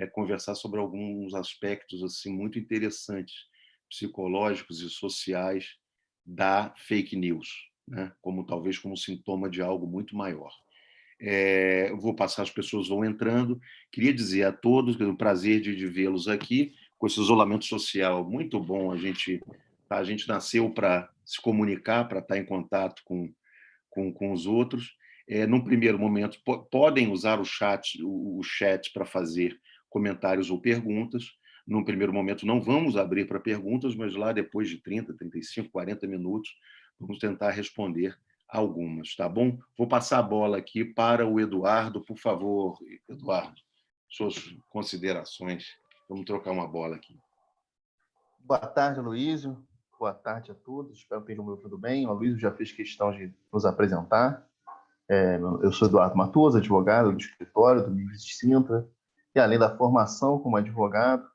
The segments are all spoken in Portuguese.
conversar sobre alguns aspectos assim muito interessantes, psicológicos e sociais da fake news, né? Como talvez como sintoma de algo muito maior. Eu vou passar, as pessoas vão entrando. Queria dizer a todos que é um prazer de vê-los aqui, com esse isolamento social muito bom. A gente nasceu para se comunicar, para estar em contato com os outros. Num primeiro momento, podem usar o chat para fazer comentários ou perguntas. Num primeiro momento, não vamos abrir para perguntas, mas lá depois de 30, 35, 40 minutos, vamos tentar responder algumas, tá bom? Vou passar a bola aqui para o Eduardo, por favor, Eduardo, suas considerações. Vamos trocar uma bola aqui. Boa tarde, Aloysio. Boa tarde a todos. Espero que estejam me ouvindo bem. O Aloysio já fez questão de nos apresentar. Eu sou Eduardo Matoso, advogado do escritório do Mives Sintra, e além da formação como advogado,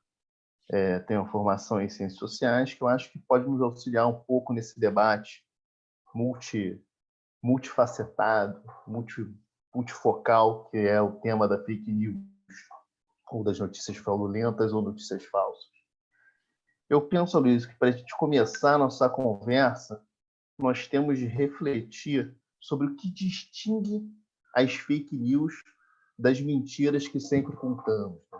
tenho formação em ciências sociais, que eu acho que pode nos auxiliar um pouco nesse debate multifacetado, multifocal, que é o tema da fake news, ou das notícias fraudulentas ou notícias falsas. Eu penso, Luiz, que para a gente começar a nossa conversa, nós temos de refletir sobre o que distingue as fake news das mentiras que sempre contamos, né?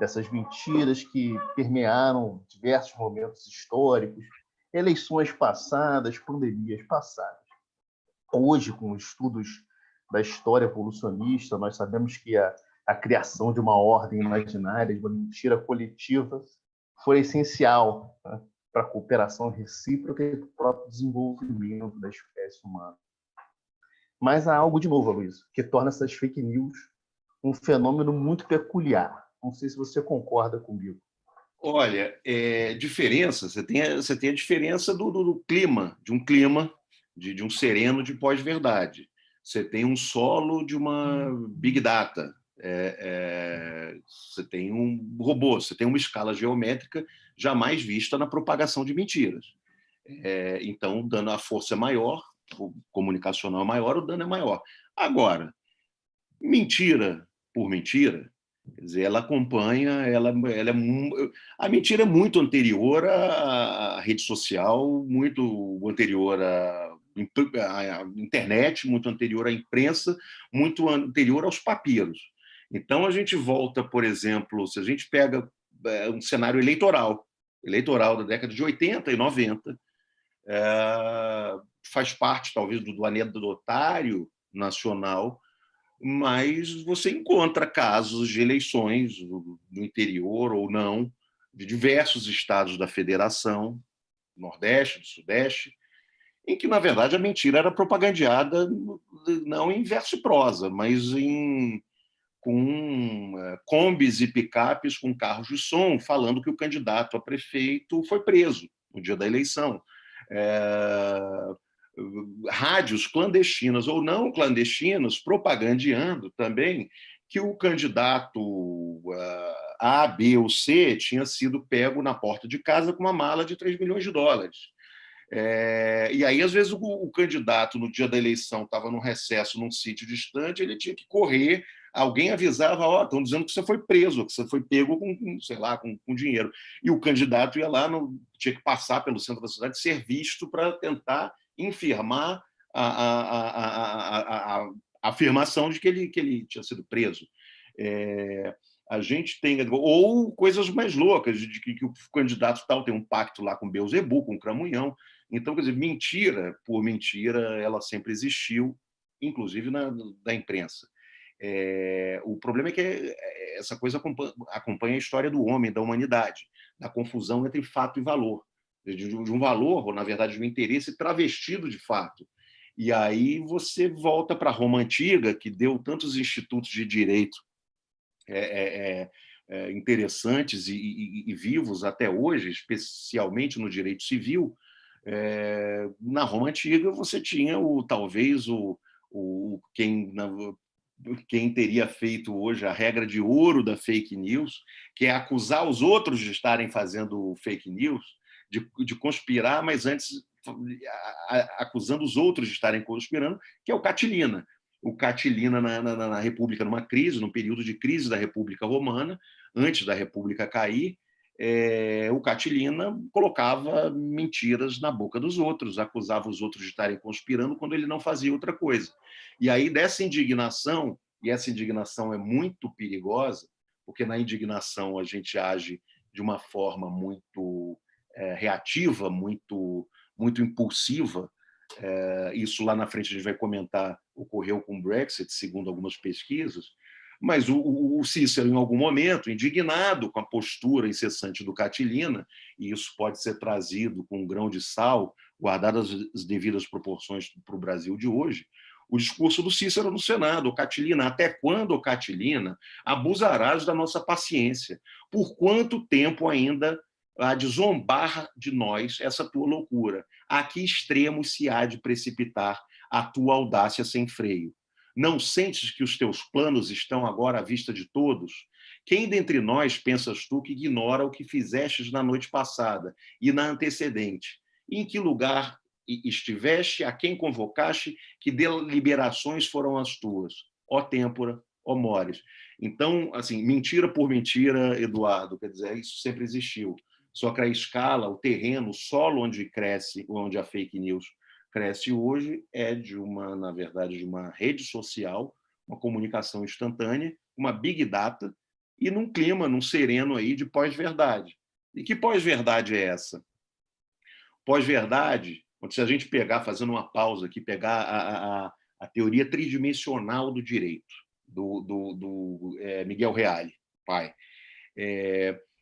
Dessas mentiras que permearam diversos momentos históricos, eleições passadas, pandemias passadas. Hoje, com estudos da história evolucionista, nós sabemos que a criação de uma ordem imaginária, de uma mentira coletiva, foi essencial, né, para a cooperação recíproca e para o próprio desenvolvimento da espécie humana. Mas há algo de novo, Luiz, que torna essas fake news um fenômeno muito peculiar. Não sei se você concorda comigo. Olha, diferença, você tem a diferença do clima, de um clima, de um sereno de pós-verdade. Você tem um solo de uma big data. Você tem um robô, você tem uma escala geométrica jamais vista na propagação de mentiras. Então, o dano, a força é maior, o comunicacional é maior, o dano é maior. Agora, mentira por mentira, quer dizer, ela acompanha, a mentira é muito anterior à rede social, muito anterior à internet, muito anterior à imprensa, muito anterior aos papiros. Então, a gente volta, por exemplo, se a gente pega um cenário eleitoral da década de 80 e 90, faz parte, talvez, do anedotário nacional, mas você encontra casos de eleições no interior ou não, de diversos estados da federação, do Nordeste, do Sudeste, em que, na verdade, a mentira era propagandeada não em verso e prosa, mas com combis e picapes com carros de som, falando que o candidato a prefeito foi preso no dia da eleição. Rádios clandestinas ou não clandestinas propagandeando também que o candidato A, B ou C tinha sido pego na porta de casa com uma mala de 3 milhões de dólares. E aí, às vezes, o candidato, no dia da eleição, estava num recesso, num sítio distante, ele tinha que correr, alguém avisava, estão dizendo que você foi preso, que você foi pego sei lá, com dinheiro. E o candidato ia lá, tinha que passar pelo centro da cidade, ser visto para tentar infirmar a afirmação de que ele tinha sido preso. A gente tem, ou coisas mais loucas, de que o candidato tal tem um pacto lá com Beelzebub, com Cramunhão. Então, quer dizer, mentira por mentira, ela sempre existiu, inclusive da imprensa. O problema é que essa coisa acompanha a história do homem, da humanidade, da confusão entre fato e valor, de um valor, ou na verdade de um interesse travestido de fato. E aí você volta para a Roma Antiga, que deu tantos institutos de direito interessantes e vivos até hoje, especialmente no direito civil. Na Roma Antiga você tinha talvez quem teria feito hoje a regra de ouro da fake news, que é acusar os outros de estarem fazendo fake news, de conspirar, mas antes acusando os outros de estarem conspirando, que é o Catilina. o Catilina na República, numa crise, num período de crise da República Romana, antes da República cair, o Catilina colocava mentiras na boca dos outros, acusava os outros de estarem conspirando quando ele não fazia outra coisa. E aí, dessa indignação, e essa indignação é muito perigosa, porque na indignação a gente age de uma forma muito reativa, muito impulsiva. Isso lá na frente a gente vai comentar, ocorreu com o Brexit, segundo algumas pesquisas, mas o Cícero, em algum momento, indignado com a postura incessante do Catilina, e isso pode ser trazido com um grão de sal, guardadas as devidas proporções para o Brasil de hoje, o discurso do Cícero no Senado: o Catilina, até quando, o Catilina, abusarás da nossa paciência? Por quanto tempo ainda há de zombar de nós essa tua loucura? A que extremo se há de precipitar a tua audácia sem freio? Não sentes que os teus planos estão agora à vista de todos? Quem dentre nós pensas tu que ignora o que fizestes na noite passada e na antecedente? Em que lugar estiveste, a quem convocaste, que deliberações foram as tuas? Ó têmpora, ó mores. Então, assim, mentira por mentira, Eduardo, quer dizer, isso sempre existiu. Só que a escala, o terreno, o solo onde cresce, onde a fake news cresce hoje é na verdade, de uma rede social, uma comunicação instantânea, uma big data, e num clima, num sereno aí de pós-verdade. E que pós-verdade é essa? Pós-verdade, se a gente pegar, fazendo uma pausa aqui, pegar a teoria tridimensional do direito, do Miguel Reale, pai.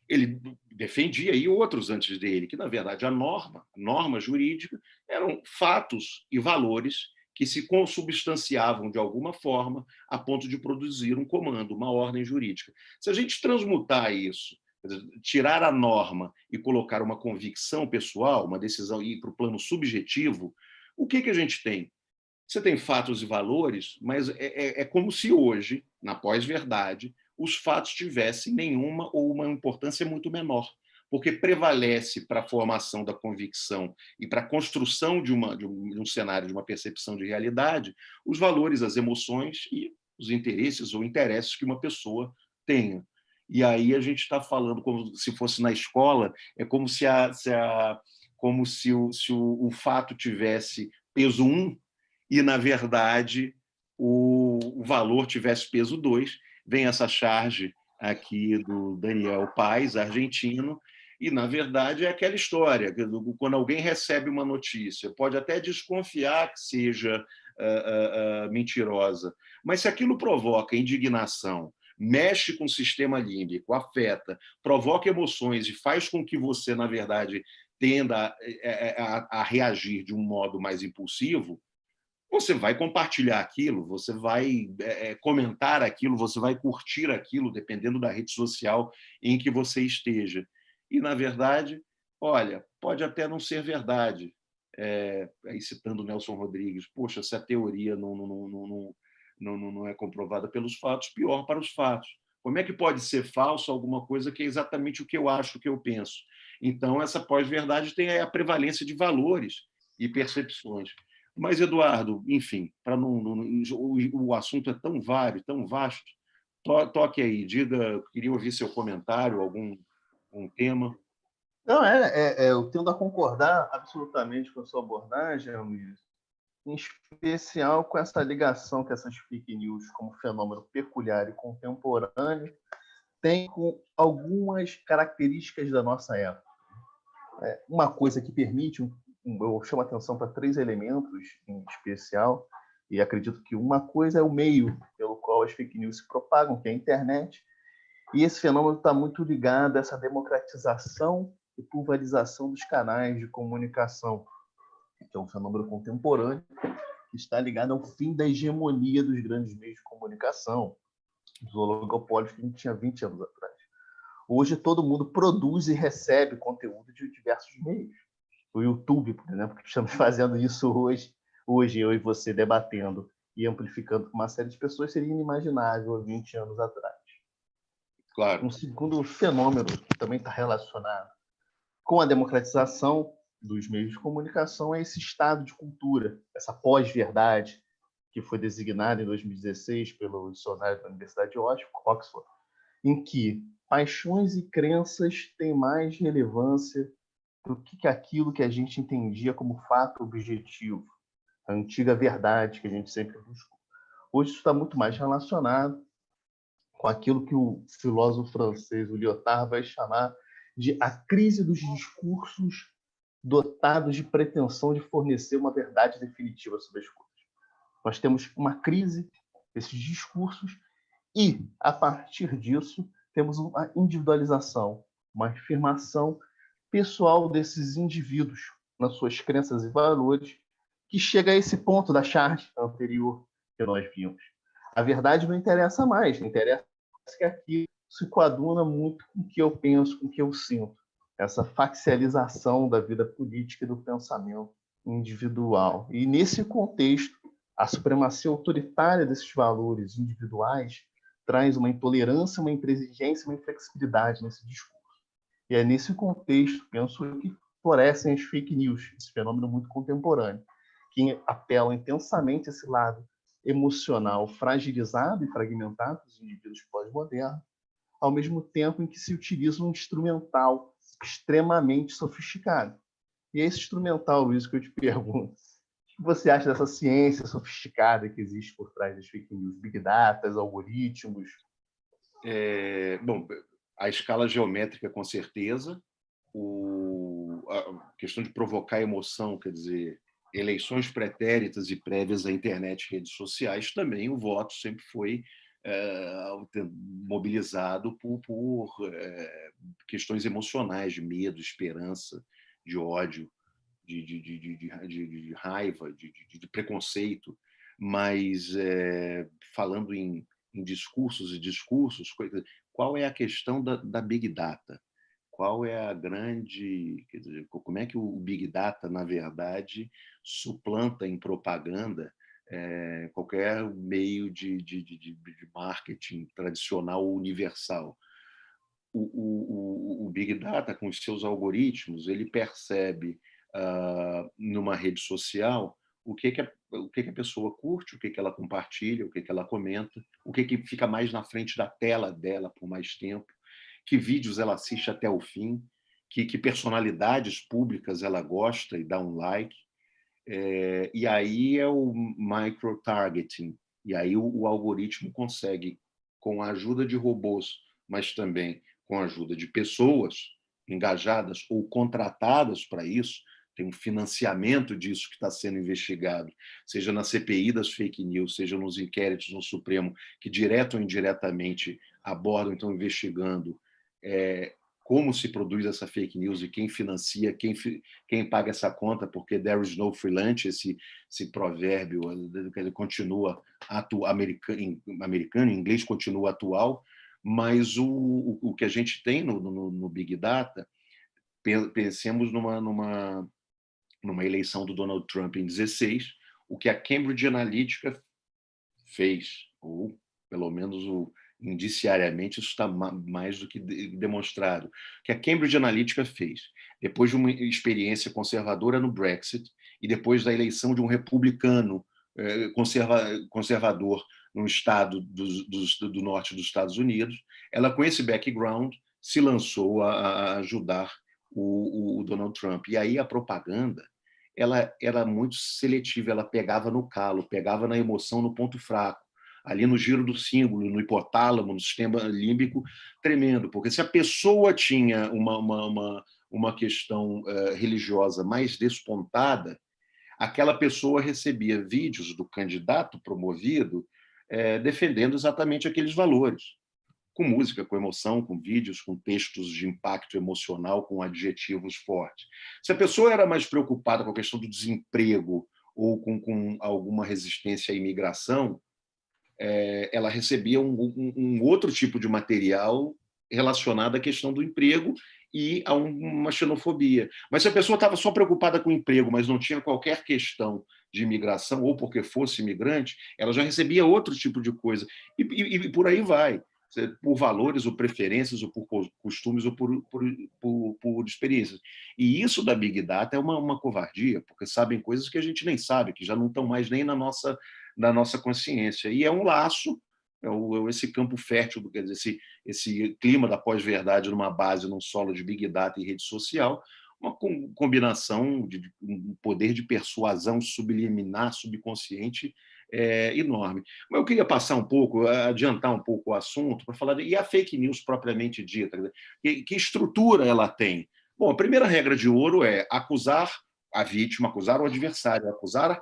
Ele defendia, e outros antes dele, que, na verdade, a norma jurídica, eram fatos e valores que se consubstanciavam de alguma forma a ponto de produzir um comando, uma ordem jurídica. Se a gente transmutar isso, tirar a norma e colocar uma convicção pessoal, uma decisão, e ir para o plano subjetivo, o que a gente tem? Você tem fatos e valores, mas é como se hoje, na pós-verdade, os fatos tivessem nenhuma ou uma importância muito menor, porque prevalece para a formação da convicção e para a construção de um cenário, de uma percepção de realidade, os valores, as emoções e os interesses ou interesses que uma pessoa tenha. E aí a gente está falando como se fosse na escola, é como se o fato tivesse peso 1 e, na verdade, o valor tivesse peso 2. Vem essa charge aqui do Daniel Paes, argentino, e, na verdade, é aquela história, quando alguém recebe uma notícia, pode até desconfiar que seja mentirosa, mas se aquilo provoca indignação, mexe com o sistema límbico, afeta, provoca emoções e faz com que você, na verdade, tenda a reagir de um modo mais impulsivo, você vai compartilhar aquilo, você vai comentar aquilo, você vai curtir aquilo, dependendo da rede social em que você esteja. E, na verdade, olha, pode até não ser verdade. Aí citando Nelson Rodrigues, poxa, se a teoria não é comprovada pelos fatos, pior para os fatos. Como é que pode ser falso alguma coisa que é exatamente o que eu acho, o que eu penso? Então, essa pós-verdade tem a prevalência de valores e percepções. Mas, Eduardo, enfim, o assunto é tão vário, tão vasto, toque aí, diga, queria ouvir seu comentário, algum tema. Não, eu tendo a concordar absolutamente com a sua abordagem, Luiz, em especial com essa ligação que essas fake news, como fenômeno peculiar e contemporâneo, tem com algumas características da nossa época. Uma coisa que permite, eu chamo a atenção para 3 elementos em especial, e acredito que uma coisa é o meio pelo qual as fake news se propagam, que é a internet, e esse fenômeno está muito ligado a essa democratização e pulverização dos canais de comunicação, que é um fenômeno contemporâneo, que está ligado ao fim da hegemonia dos grandes meios de comunicação, dos oligopólios que a gente tinha 20 anos atrás. Hoje todo mundo produz e recebe conteúdo de diversos meios. O YouTube, por exemplo, que estamos fazendo isso hoje eu e você debatendo e amplificando com uma série de pessoas, seria inimaginável há 20 anos atrás. Claro. Um segundo fenômeno que também está relacionado com a democratização dos meios de comunicação é esse estado de cultura, essa pós-verdade, que foi designado em 2016 pelo dicionário da Universidade de Oxford, em que paixões e crenças têm mais relevância do que aquilo que a gente entendia como fato objetivo, a antiga verdade que a gente sempre buscou. Hoje isso está muito mais relacionado com aquilo que o filósofo francês, o Lyotard, vai chamar de a crise dos discursos dotados de pretensão de fornecer uma verdade definitiva sobre as coisas. Nós temos uma crise desses discursos e, a partir disso, temos uma individualização, uma afirmação pessoal desses indivíduos nas suas crenças e valores, que chega a esse ponto da charge anterior que nós vimos. A verdade não interessa mais, interessa que aquilo se coaduna muito com o que eu penso, com o que eu sinto. Essa facialização da vida política e do pensamento individual. E, nesse contexto, a supremacia autoritária desses valores individuais traz uma intolerância, uma intransigência, uma inflexibilidade nesse discurso. E é nesse contexto, penso eu, que florescem as fake news, esse fenômeno muito contemporâneo, que apelam intensamente a esse lado emocional fragilizado e fragmentado dos indivíduos pós-modernos, ao mesmo tempo em que se utiliza um instrumental extremamente sofisticado. E é esse instrumental, Luiz, que eu te pergunto, o que você acha dessa ciência sofisticada que existe por trás das fake news? Big data, algoritmos? Bom, a escala geométrica, com certeza. A questão de provocar emoção, quer dizer, eleições pretéritas e prévias à internet e redes sociais, também o voto sempre foi mobilizado por questões emocionais, de medo, esperança, de ódio, de raiva, de preconceito. Mas, falando em discursos e discursos, qual é a questão da Big Data? Qual é a grande... Quer dizer, como é que o Big Data, na verdade, suplanta em propaganda qualquer meio de marketing tradicional ou universal? O Big Data, com os seus algoritmos, ele percebe numa rede social o que a pessoa curte, o que ela compartilha, o que ela comenta, o que fica mais na frente da tela dela por mais tempo, que vídeos ela assiste até o fim, que personalidades públicas ela gosta e dá um like. E aí é o micro-targeting. E aí o algoritmo consegue, com a ajuda de robôs, mas também com a ajuda de pessoas engajadas ou contratadas para isso, tem um financiamento disso que está sendo investigado, seja na CPI das fake news, seja nos inquéritos no Supremo, que direto ou indiretamente abordam, estão investigando como se produz essa fake news e quem financia, quem paga essa conta, porque there is no free lunch, esse provérbio ele continua americano, em inglês continua atual, mas o que a gente tem no Big Data, pensemos numa eleição do Donald Trump em 2016, o que a Cambridge Analytica fez, ou pelo menos indiciariamente isso está mais do que demonstrado, o que a Cambridge Analytica fez, depois de uma experiência conservadora no Brexit e depois da eleição de um republicano conservador no estado do norte dos Estados Unidos, ela, com esse background, se lançou a ajudar o Donald Trump. E aí a propaganda ela era muito seletiva, ela pegava no calo, pegava na emoção, no ponto fraco, ali no giro do símbolo, no hipotálamo, no sistema límbico, tremendo, porque se a pessoa tinha uma questão religiosa mais despontada, aquela pessoa recebia vídeos do candidato promovido defendendo exatamente aqueles valores, com música, com emoção, com vídeos, com textos de impacto emocional, com adjetivos fortes. Se a pessoa era mais preocupada com a questão do desemprego ou com alguma resistência à imigração, ela recebia um outro tipo de material relacionado à questão do emprego e a uma xenofobia. Mas se a pessoa estava só preocupada com o emprego, mas não tinha qualquer questão de imigração, ou porque fosse imigrante, ela já recebia outro tipo de coisa. E por aí vai, por valores, ou preferências, ou por costumes, ou por experiências. E isso da Big Data é uma covardia, porque sabem coisas que a gente nem sabe, que já não estão mais nem na nossa da nossa consciência. E é um laço, esse campo fértil, quer dizer, esse clima da pós-verdade numa base, num solo de Big Data e rede social, uma combinação de um poder de persuasão subliminar, subconsciente, enorme. Mas eu queria passar um pouco, adiantar um pouco o assunto, para falar e a fake news propriamente dita, que estrutura ela tem? Bom, a primeira regra de ouro é acusar a vítima, acusar o adversário, acusar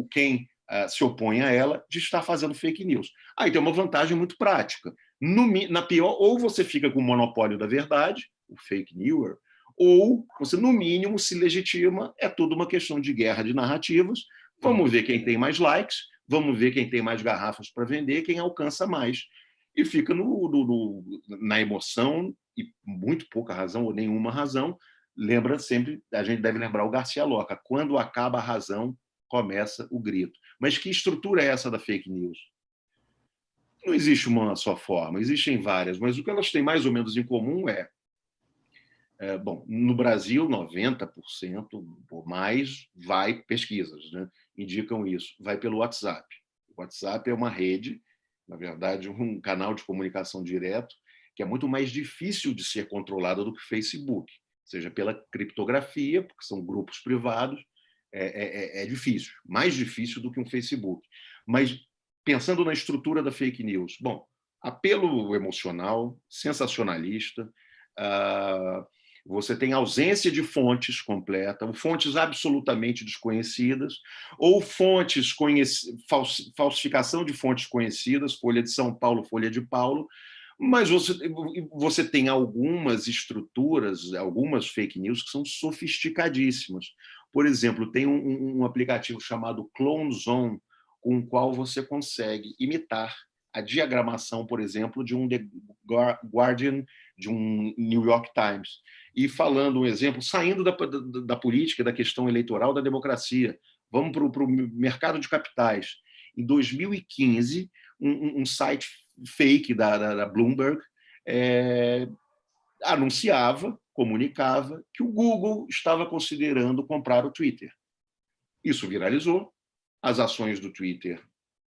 quem se opõe a ela de estar fazendo fake news. Aí tem uma vantagem muito prática. Na pior, ou você fica com o monopólio da verdade, o fake newer, ou você, no mínimo, se legitima, é tudo uma questão de guerra de narrativas. Vamos ver quem tem mais likes, vamos ver quem tem mais garrafas para vender, quem alcança mais. E fica na emoção, e muito pouca razão ou nenhuma razão. Lembra sempre, a gente deve lembrar o Garcia Lorca, quando acaba a razão, começa o grito. Mas que estrutura é essa da fake news? Não existe uma só forma, existem várias, mas o que elas têm mais ou menos em comum bom, no Brasil, 90% ou mais pesquisas, né, indicam isso, vai pelo WhatsApp. O WhatsApp é uma rede, na verdade, um canal de comunicação direto, que é muito mais difícil de ser controlado do que o Facebook, seja pela criptografia, porque são grupos privados, é difícil, mais difícil do que um Facebook. Mas, pensando na estrutura da fake news, bom, apelo emocional, sensacionalista, você tem ausência de fontes completa, ou fontes absolutamente desconhecidas, ou falsificação de fontes conhecidas, Folha de São Paulo, Folha de Paulo, mas você tem algumas estruturas, algumas fake news que são sofisticadíssimas. Por exemplo, tem um aplicativo chamado CloneZone, com o qual você consegue imitar a diagramação, por exemplo, de um The Guardian, de um New York Times. E falando um exemplo, saindo da política, da questão eleitoral, da democracia, vamos para o mercado de capitais. Em 2015, um site fake da Bloomberg anunciava, comunicava que o Google estava considerando comprar o Twitter. Isso viralizou, as ações do Twitter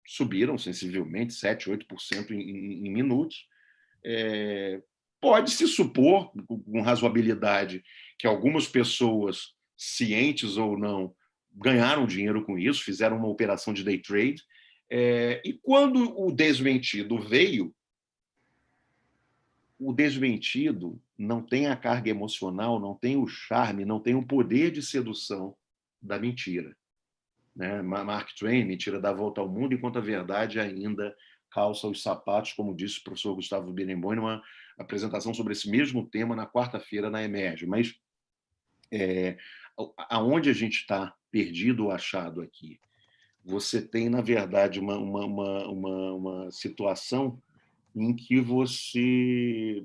subiram sensivelmente, 7%, 8% em minutos. Pode-se supor, com razoabilidade, que algumas pessoas, cientes ou não, ganharam dinheiro com isso, fizeram uma operação de day trade. E quando o desmentido veio, o desmentido não tem a carga emocional, não tem o charme, não tem o poder de sedução da mentira. Né? Mark Twain, mentira dá a volta ao mundo, enquanto a verdade ainda calça os sapatos, como disse o professor Gustavo Birenboim numa apresentação sobre esse mesmo tema na quarta-feira na Emerge. Mas aonde a gente está perdido ou achado aqui? Você tem, na verdade, uma situação em que você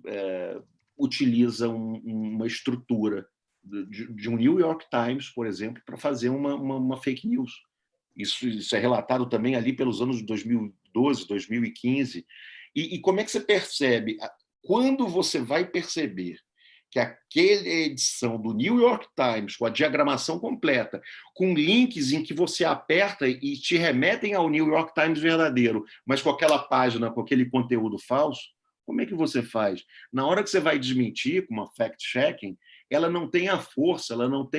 utiliza uma estrutura de um New York Times, por exemplo, para fazer uma fake news. Isso é relatado também ali pelos anos de 2012, 2015. E como é que você percebe? Quando você vai perceber que aquela edição do New York Times, com a diagramação completa, com links em que você aperta e te remetem ao New York Times verdadeiro, mas com aquela página, com aquele conteúdo falso, como é que você faz? Na hora que você vai desmentir, com uma fact-checking, ela não tem a força, ela não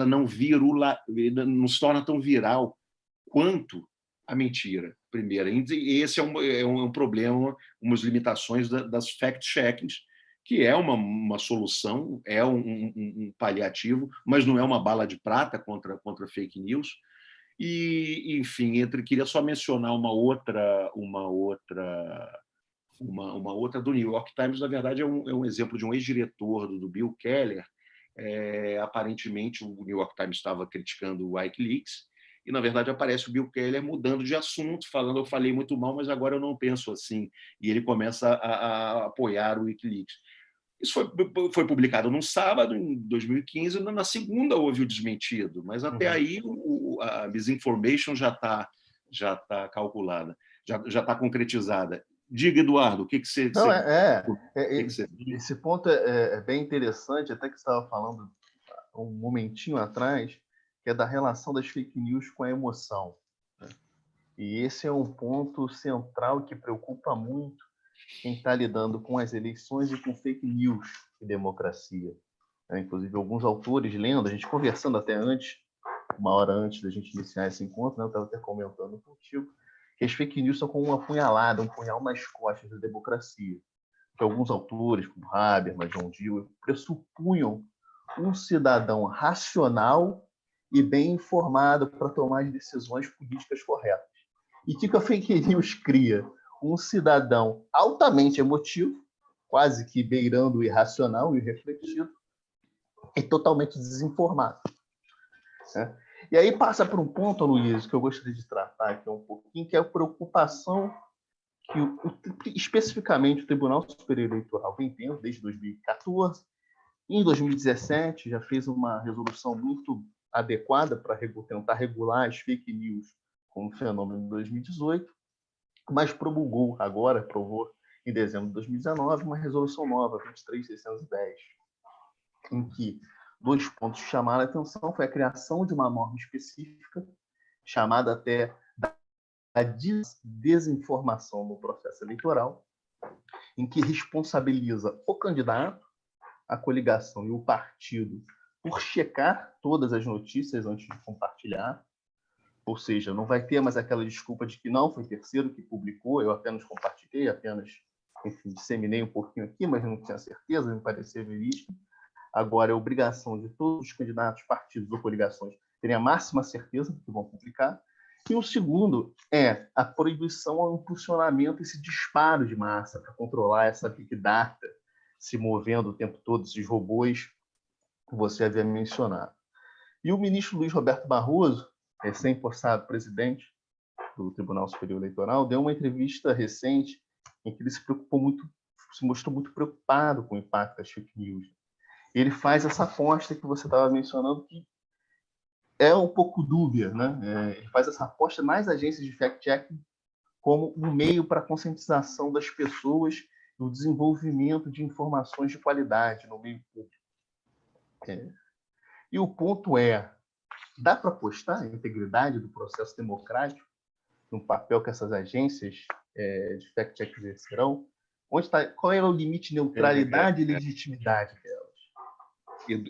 não se torna tão viral quanto a mentira, primeiro. E esse é um problema, umas limitações das fact-checkings, que é uma solução, é um paliativo, mas não é uma bala de prata contra fake news. E, enfim, queria só mencionar uma outra do New York Times, na verdade, é um exemplo de um ex-diretor do Bill Keller. Aparentemente, o New York Times estava criticando o Wikileaks, e, na verdade, aparece o Bill Keller mudando de assunto, falando: eu falei muito mal, mas agora eu não penso assim. E ele começa a apoiar o Wikileaks. Isso foi publicado no sábado, em 2015, na segunda houve o desmentido, mas até aí a misinformation já tá calculada, já está concretizada. Diga, Eduardo, o que você... Não, você... esse ponto é bem interessante, até que você estava falando um momentinho atrás, que é da relação das fake news com a emoção. Né? E esse é um ponto central que preocupa muito quem está lidando com as eleições e com fake news e democracia. Inclusive, alguns autores lendo, a gente conversando até antes, uma hora antes da gente iniciar esse encontro, né, eu estava até comentando contigo, que as fake news são como uma punhalada, um punhal nas costas da democracia. Que alguns autores, como Habermas, John Dewey, pressupunham um cidadão racional e bem informado para tomar as decisões políticas corretas. E o que a fake news cria? Um cidadão altamente emotivo, quase que beirando o irracional e irrefletido, e totalmente desinformado. Né? E aí passa por um ponto, Luiz, que eu gostaria de tratar aqui um pouquinho, que é a preocupação que especificamente o Tribunal Superior Eleitoral vem tendo desde 2014. Em 2017, já fez uma resolução muito adequada para tentar regular as fake news como fenômeno em 2018, mas aprovou em dezembro de 2019, uma resolução nova, 23.610, em que 2 pontos chamaram a atenção foi a criação de uma norma específica, chamada até a desinformação no processo eleitoral, em que responsabiliza o candidato, a coligação e o partido por checar todas as notícias antes de compartilhar, ou seja, não vai ter mais aquela desculpa de que não foi terceiro que publicou, eu apenas compartilhei, enfim, disseminei um pouquinho aqui, mas não tinha certeza, me parecia verídico. Agora é obrigação de todos os candidatos, partidos ou coligações terem a máxima certeza do que vão publicar. E o segundo é a proibição ao impulsionamento, esse disparo de massa para controlar essa big data se movendo o tempo todo, esses robôs que você havia mencionado. E o ministro Luiz Roberto Barroso, recém-possado presidente do Tribunal Superior Eleitoral, deu uma entrevista recente em que ele se mostrou muito preocupado com o impacto das fake news. Ele faz essa aposta que você estava mencionando, que é um pouco dúbia, né? Ele faz essa aposta nas agências de fact-checking como um meio para a conscientização das pessoas e o desenvolvimento de informações de qualidade no meio público. E o ponto é, dá para apostar a integridade do processo democrático no papel que essas agências de fact-check exercerão? Qual é o limite de neutralidade e legitimidade delas?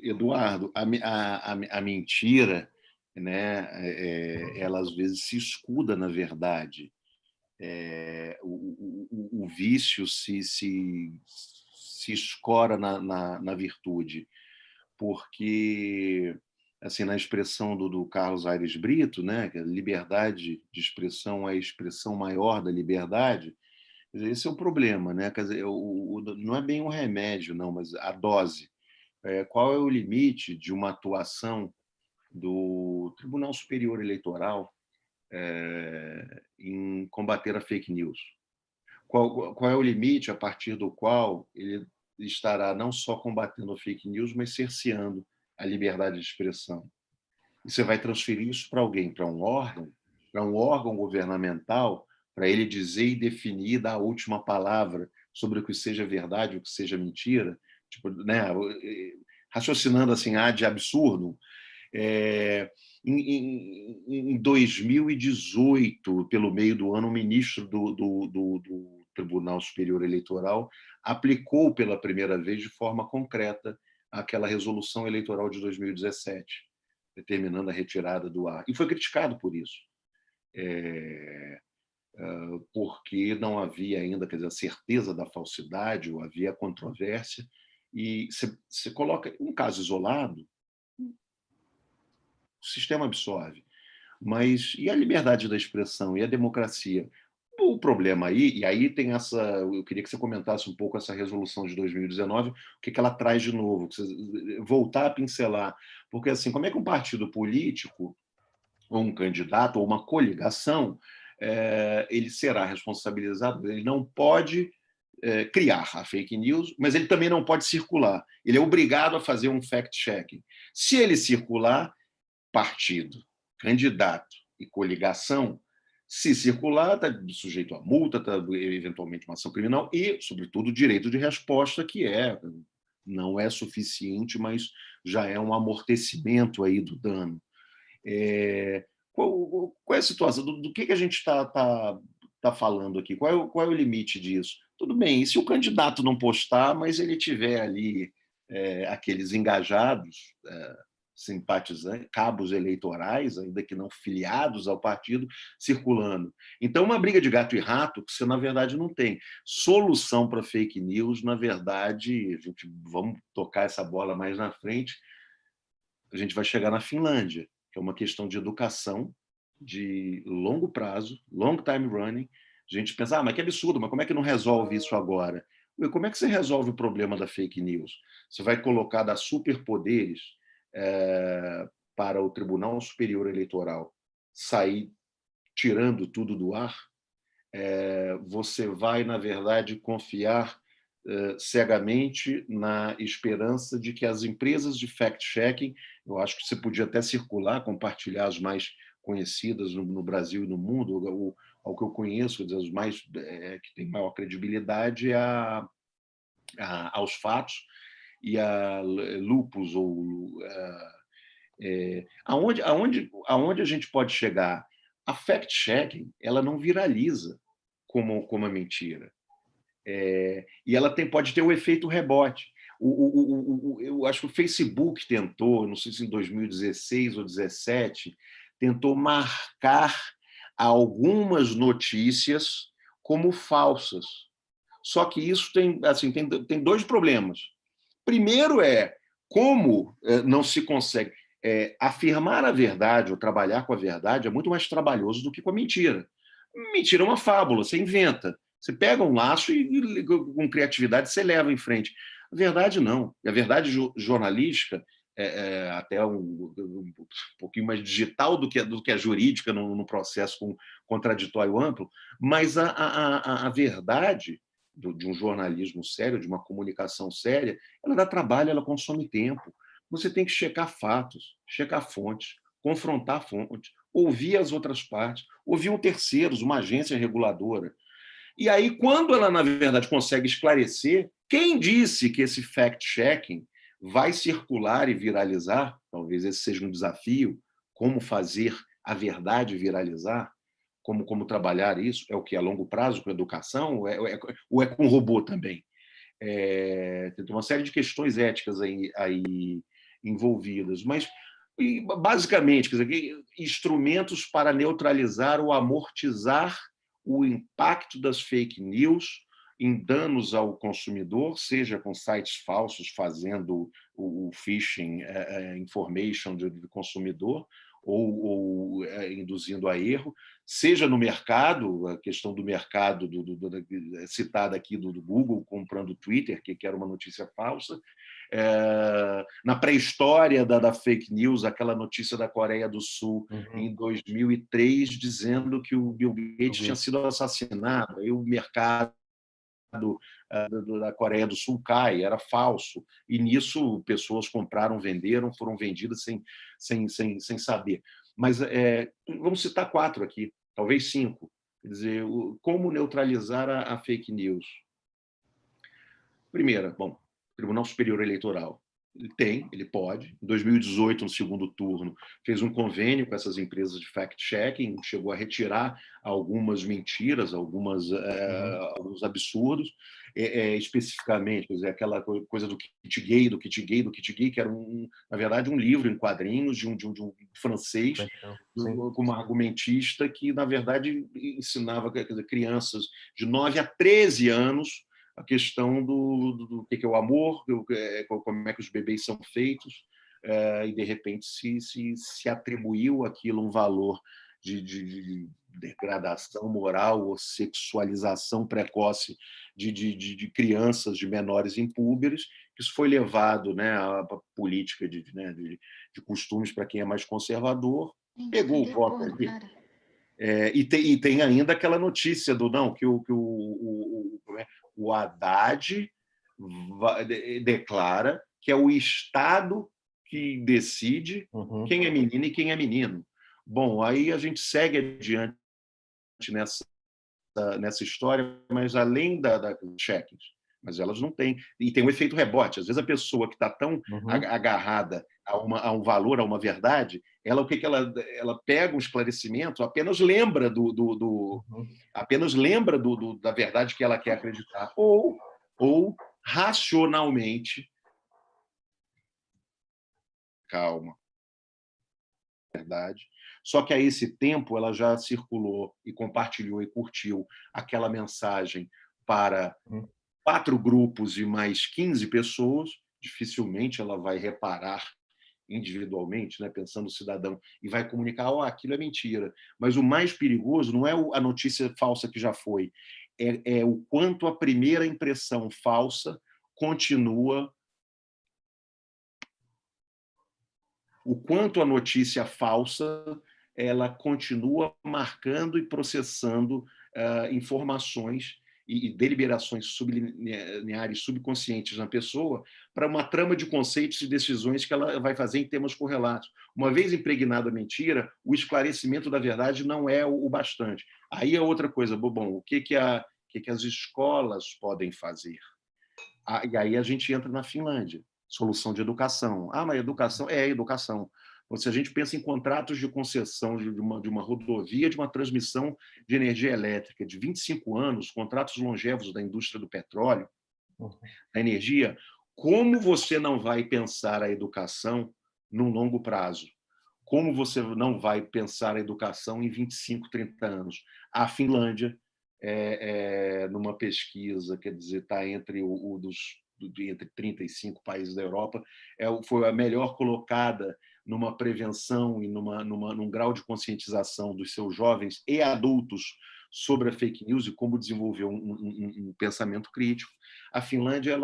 Eduardo, a mentira, né, ela às vezes se escuda na verdade. O vício se escora na virtude, porque, assim, na expressão do Carlos Aires Brito, né, que a liberdade de expressão é a expressão maior da liberdade. Esse é o problema, né? Quer dizer, não é bem um remédio, não, mas a dose. Qual é o limite de uma atuação do Tribunal Superior Eleitoral em combater a fake news? Qual é o limite a partir do qual ele estará não só combatendo a fake news, mas cerceando a liberdade de expressão? E você vai transferir isso para alguém, para um órgão governamental, para ele dizer e definir, dar a última palavra sobre o que seja verdade, o que seja mentira, tipo, né, raciocinando assim, de absurdo. Em 2018, pelo meio do ano, o ministro do Tribunal Superior Eleitoral aplicou pela primeira vez de forma concreta aquela resolução eleitoral de 2017, determinando a retirada do ar. E foi criticado por isso, porque não havia ainda, quer dizer, a certeza da falsidade, ou havia controvérsia, e você coloca um caso isolado, o sistema absorve. Mas e a liberdade da expressão, e a democracia? O problema aí, e aí tem essa, eu queria que você comentasse um pouco essa resolução de 2019, o que ela traz de novo, voltar a pincelar, porque assim, como é que um partido político, ou um candidato, ou uma coligação, ele será responsabilizado, ele não pode criar a fake news, mas ele também não pode circular, ele é obrigado a fazer um fact-checking. Se ele circular, partido, candidato e coligação, se circular, está sujeito a multa, está eventualmente uma ação criminal e, sobretudo, direito de resposta, que não é suficiente, mas já é um amortecimento aí do dano. qual é a situação? Do que a gente tá falando aqui? Qual é o limite disso? Tudo bem, e se o candidato não postar, mas ele tiver ali aqueles engajados, simpatizantes, cabos eleitorais, ainda que não filiados ao partido, circulando. Então, uma briga de gato e rato que você, na verdade, não tem. Solução para fake news, na verdade, vamos tocar essa bola mais na frente, a gente vai chegar na Finlândia, que é uma questão de educação de longo prazo, long time running. A gente pensa, mas que absurdo, mas como é que não resolve isso agora? Como é que você resolve o problema da fake news? Você vai colocar dar superpoderes para o Tribunal Superior Eleitoral sair tirando tudo do ar? Você vai, na verdade, confiar cegamente na esperança de que as empresas de fact-checking, eu acho que você podia até circular, compartilhar as mais conhecidas no Brasil e no mundo, ao que eu conheço, as mais que têm maior credibilidade aos fatos e a lupus ou aonde a gente pode chegar. A fact-checking ela não viraliza como a mentira. E ela pode ter o efeito rebote. Eu acho que o Facebook tentou, não sei se em 2016 ou 2017, tentou marcar algumas notícias como falsas. Só que isso tem dois problemas. Primeiro como não se consegue. Afirmar a verdade ou trabalhar com a verdade é muito mais trabalhoso do que com a mentira. Mentira é uma fábula, você inventa. Você pega um laço e com criatividade, você leva em frente. A verdade, não. E a verdade jornalística até um pouquinho mais digital do que a jurídica no processo contraditório amplo, mas a verdade de um jornalismo sério, de uma comunicação séria, ela dá trabalho, ela consome tempo. Você tem que checar fatos, checar fontes, confrontar fontes, ouvir as outras partes, ouvir um terceiros, uma agência reguladora. E aí, quando ela, na verdade, consegue esclarecer, quem disse que esse fact-checking vai circular e viralizar, talvez esse seja um desafio, como fazer a verdade viralizar, como trabalhar isso, é o que a longo prazo com educação, ou é com robô também? Tem uma série de questões éticas aí envolvidas, mas basicamente, quer dizer, instrumentos para neutralizar ou amortizar o impacto das fake news em danos ao consumidor, seja com sites falsos fazendo o phishing information do consumidor ou induzindo a erro, seja no mercado, a questão do mercado citada aqui do Google comprando o Twitter, que era uma notícia falsa, na pré-história da fake news, aquela notícia da Coreia do Sul em 2003 dizendo que o Bill Gates tinha sido assassinado, aí o mercado da Coreia do Sul cai, era falso, e nisso pessoas compraram, venderam, foram vendidas sem saber. Mas vamos citar 4 aqui, talvez 5. Quer dizer, como neutralizar a fake news? Primeira, bom, Tribunal Superior Eleitoral. Ele pode. Em 2018, no segundo turno, fez um convênio com essas empresas de fact-checking, chegou a retirar algumas mentiras, alguns absurdos, especificamente, quer dizer, aquela coisa do kit gay, que era, na verdade, um livro em quadrinhos de um francês, com uma argumentista que, na verdade, ensinava crianças de 9 a 13 anos a questão do que é o amor, como é que os bebês são feitos, e, de repente, se atribuiu aquilo um valor de degradação moral ou sexualização precoce de crianças, de menores impúberes. Isso foi levado, né, à política de costumes para quem é mais conservador, pegou o voto ali. E tem ainda aquela notícia do não, que o Haddad declara que é o Estado que decide quem é menina e quem é menino. Bom, aí a gente segue adiante nessa história, mas além da check-ins, mas elas não têm. E tem um efeito rebote. Às vezes a pessoa que está tão agarrada a um valor, a uma verdade, ela o que que ela pega um esclarecimento, apenas lembra apenas lembra da verdade que ela quer acreditar, ou racionalmente, calma, verdade. Só que a esse tempo ela já circulou e compartilhou e curtiu aquela mensagem para 4 grupos e mais 15 pessoas, dificilmente ela vai reparar individualmente, né, pensando no cidadão, e vai comunicar: oh, aquilo é mentira. Mas o mais perigoso não é a notícia falsa que já foi, é o quanto a primeira impressão falsa continua, o quanto a notícia falsa ela continua marcando e processando informações e deliberações sublineares, subconscientes na pessoa, para uma trama de conceitos e decisões que ela vai fazer em temas correlatos. Uma vez impregnada a mentira, o esclarecimento da verdade não é o bastante. Aí é outra coisa, bom, o que as escolas podem fazer? E aí a gente entra na Finlândia, solução de educação. Ah, mas educação é educação. Se a gente pensa em contratos de concessão de uma rodovia, de uma transmissão de energia elétrica de 25 anos, contratos longevos da indústria do petróleo, da energia, como você não vai pensar a educação num longo prazo? Como você não vai pensar a educação em 25, 30 anos? A Finlândia, numa pesquisa, quer dizer, está entre entre 35 países da Europa, foi a melhor colocada numa prevenção e num grau de conscientização dos seus jovens e adultos sobre a fake news e como desenvolver um pensamento crítico. A Finlândia,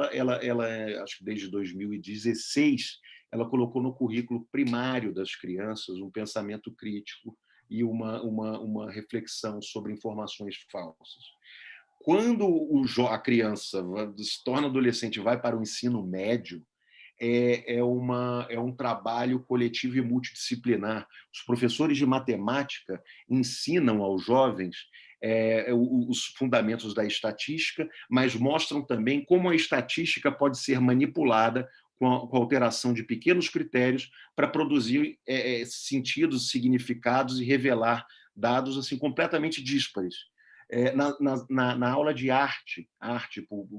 acho que desde 2016, ela colocou no currículo primário das crianças um pensamento crítico e uma reflexão sobre informações falsas. Quando a criança se torna adolescente e vai para o ensino médio, é um trabalho coletivo e multidisciplinar. Os professores de matemática ensinam aos jovens os fundamentos da estatística, mas mostram também como a estatística pode ser manipulada com a alteração de pequenos critérios para produzir sentidos, significados e revelar dados assim completamente díspares. Na aula de arte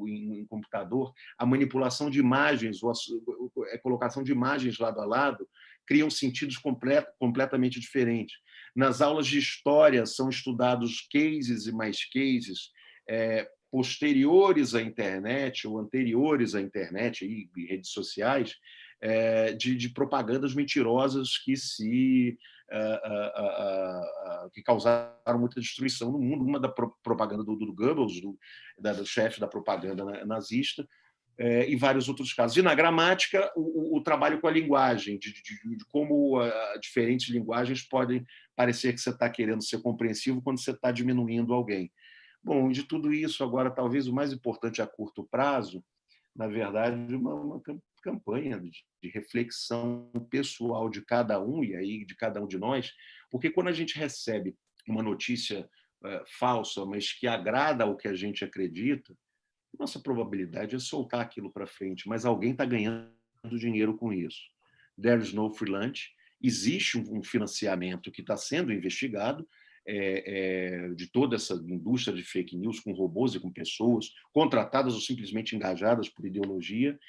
em computador, a manipulação de imagens, a colocação de imagens lado a lado, criam sentidos completamente diferentes. Nas aulas de história, são estudados cases e mais cases posteriores à internet ou anteriores à internet e redes sociais, de propagandas mentirosas que causaram muita destruição no mundo. Uma da propaganda do Goebbels, do chefe da propaganda nazista, e vários outros casos. E na gramática, o trabalho com a linguagem, de como diferentes linguagens podem parecer que você está querendo ser compreensivo quando você está diminuindo alguém. Bom, de tudo isso, agora, talvez o mais importante a curto prazo, na verdade, uma campanha de reflexão pessoal de cada um, e aí de cada um de nós, porque quando a gente recebe uma notícia falsa, mas que agrada ao que a gente acredita, nossa probabilidade é soltar aquilo para frente, mas alguém está ganhando dinheiro com isso. There is no free lunch. Existe um financiamento que está sendo investigado, de toda essa indústria de fake news, com robôs e com pessoas contratadas ou simplesmente engajadas por ideologia,